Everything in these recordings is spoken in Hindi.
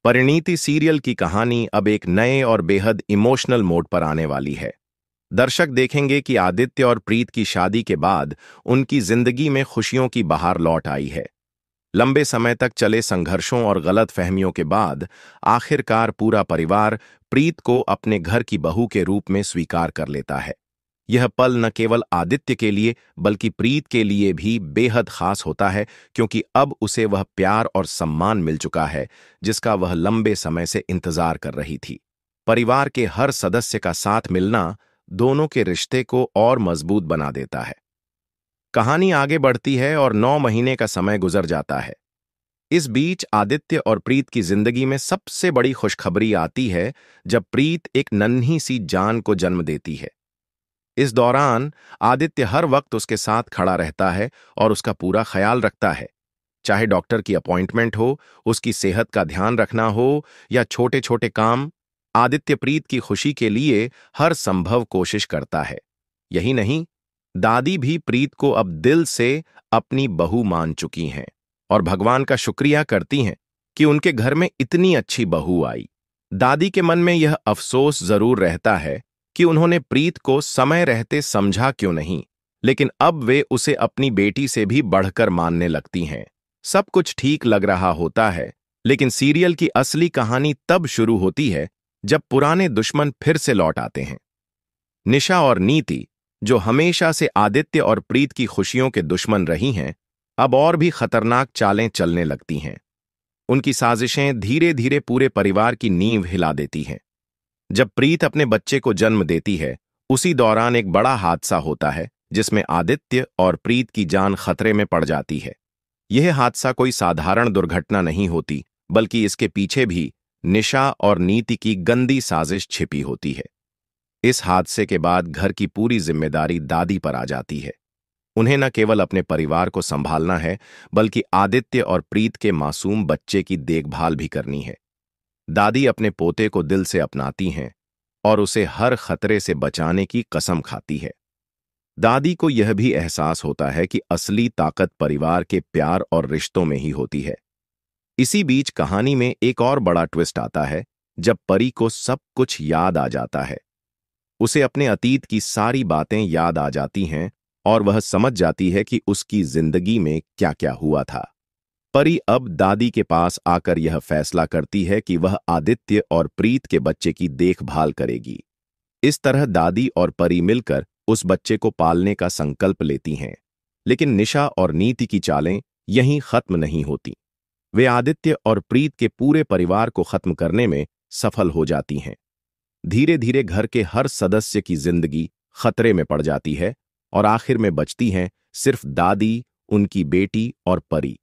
परिणीति सीरियल की कहानी अब एक नए और बेहद इमोशनल मोड पर आने वाली है। दर्शक देखेंगे कि आदित्य और प्रीत की शादी के बाद उनकी जिंदगी में खुशियों की बहार लौट आई है। लंबे समय तक चले संघर्षों और गलतफहमियों के बाद आखिरकार पूरा परिवार प्रीत को अपने घर की बहू के रूप में स्वीकार कर लेता है। यह पल न केवल आदित्य के लिए बल्कि प्रीत के लिए भी बेहद खास होता है, क्योंकि अब उसे वह प्यार और सम्मान मिल चुका है जिसका वह लंबे समय से इंतजार कर रही थी। परिवार के हर सदस्य का साथ मिलना दोनों के रिश्ते को और मजबूत बना देता है। कहानी आगे बढ़ती है और 9 महीने का समय गुजर जाता है। इस बीच आदित्य और प्रीत की जिंदगी में सबसे बड़ी खुशखबरी आती है जब प्रीत एक नन्ही सी जान को जन्म देती है। इस दौरान आदित्य हर वक्त उसके साथ खड़ा रहता है और उसका पूरा ख्याल रखता है। चाहे डॉक्टर की अपॉइंटमेंट हो, उसकी सेहत का ध्यान रखना हो या छोटे छोटे काम, आदित्य प्रीत की खुशी के लिए हर संभव कोशिश करता है। यही नहीं, दादी भी प्रीत को अब दिल से अपनी बहू मान चुकी हैं और भगवान का शुक्रिया करती हैं कि उनके घर में इतनी अच्छी बहू आई। दादी के मन में यह अफसोस जरूर रहता है कि उन्होंने प्रीत को समय रहते समझा क्यों नहीं, लेकिन अब वे उसे अपनी बेटी से भी बढ़कर मानने लगती हैं। सब कुछ ठीक लग रहा होता है, लेकिन सीरियल की असली कहानी तब शुरू होती है जब पुराने दुश्मन फिर से लौट आते हैं। निशा और नीति, जो हमेशा से आदित्य और प्रीत की खुशियों के दुश्मन रही हैं, अब और भी खतरनाक चालें चलने लगती हैं। उनकी साजिशें धीरे धीरे पूरे परिवार की नींव हिला देती हैं। जब प्रीत अपने बच्चे को जन्म देती है, उसी दौरान एक बड़ा हादसा होता है जिसमें आदित्य और प्रीत की जान खतरे में पड़ जाती है। यह हादसा कोई साधारण दुर्घटना नहीं होती, बल्कि इसके पीछे भी निशा और नीति की गंदी साजिश छिपी होती है। इस हादसे के बाद घर की पूरी जिम्मेदारी दादी पर आ जाती है। उन्हें न केवल अपने परिवार को संभालना है, बल्कि आदित्य और प्रीत के मासूम बच्चे की देखभाल भी करनी है। दादी अपने पोते को दिल से अपनाती हैं और उसे हर खतरे से बचाने की कसम खाती है। दादी को यह भी एहसास होता है कि असली ताकत परिवार के प्यार और रिश्तों में ही होती है। इसी बीच कहानी में एक और बड़ा ट्विस्ट आता है जब परी को सब कुछ याद आ जाता है। उसे अपने अतीत की सारी बातें याद आ जाती हैं और वह समझ जाती है कि उसकी जिंदगी में क्या क्या हुआ था। परी अब दादी के पास आकर यह फैसला करती है कि वह आदित्य और प्रीत के बच्चे की देखभाल करेगी। इस तरह दादी और परी मिलकर उस बच्चे को पालने का संकल्प लेती हैं। लेकिन निशा और नीति की चालें यहीं खत्म नहीं होती। वे आदित्य और प्रीत के पूरे परिवार को खत्म करने में सफल हो जाती हैं। धीरे धीरे घर के हर सदस्य की जिंदगी खतरे में पड़ जाती है और आखिर में बचती हैं सिर्फ दादी, उनकी बेटी और परी।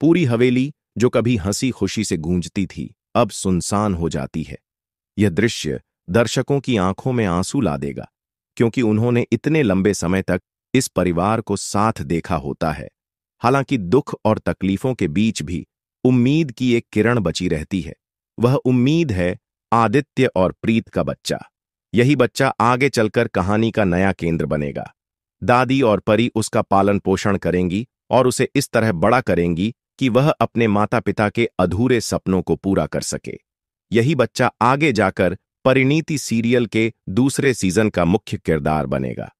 पूरी हवेली, जो कभी हंसी खुशी से गूंजती थी, अब सुनसान हो जाती है। यह दृश्य दर्शकों की आंखों में आंसू ला देगा, क्योंकि उन्होंने इतने लंबे समय तक इस परिवार को साथ देखा होता है। हालांकि दुख और तकलीफों के बीच भी उम्मीद की एक किरण बची रहती है। वह उम्मीद है आदित्य और प्रीत का बच्चा। यही बच्चा आगे चलकर कहानी का नया केंद्र बनेगा। दादी और परी उसका पालन पोषण करेंगी और उसे इस तरह बड़ा करेंगी कि वह अपने माता पिता के अधूरे सपनों को पूरा कर सके। यही बच्चा आगे जाकर परिणीति सीरियल के दूसरे सीजन का मुख्य किरदार बनेगा।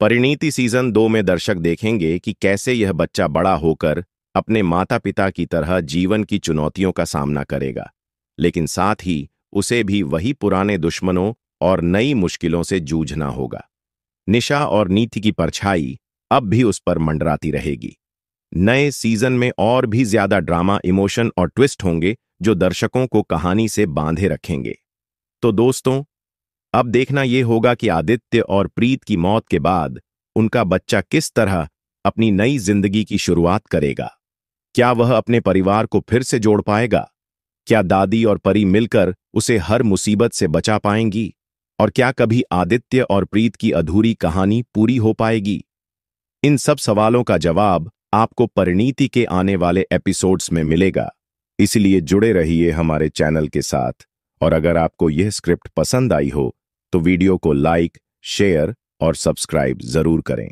परिणीति सीजन 2 में दर्शक देखेंगे कि कैसे यह बच्चा बड़ा होकर अपने माता पिता की तरह जीवन की चुनौतियों का सामना करेगा, लेकिन साथ ही उसे भी वही पुराने दुश्मनों और नई मुश्किलों से जूझना होगा। निशा और नीति की परछाई अब भी उस पर मंडराती रहेगी। नए सीजन में और भी ज्यादा ड्रामा, इमोशन और ट्विस्ट होंगे जो दर्शकों को कहानी से बांधे रखेंगे। तो दोस्तों, अब देखना यह होगा कि आदित्य और प्रीत की मौत के बाद उनका बच्चा किस तरह अपनी नई जिंदगी की शुरुआत करेगा। क्या वह अपने परिवार को फिर से जोड़ पाएगा? क्या दादी और परी मिलकर उसे हर मुसीबत से बचा पाएंगी? और क्या कभी आदित्य और प्रीत की अधूरी कहानी पूरी हो पाएगी? इन सब सवालों का जवाब आपको परिणीति के आने वाले एपिसोड्स में मिलेगा। इसलिए जुड़े रहिए हमारे चैनल के साथ। और अगर आपको यह स्क्रिप्ट पसंद आई हो तो वीडियो को लाइक, शेयर और सब्सक्राइब जरूर करें।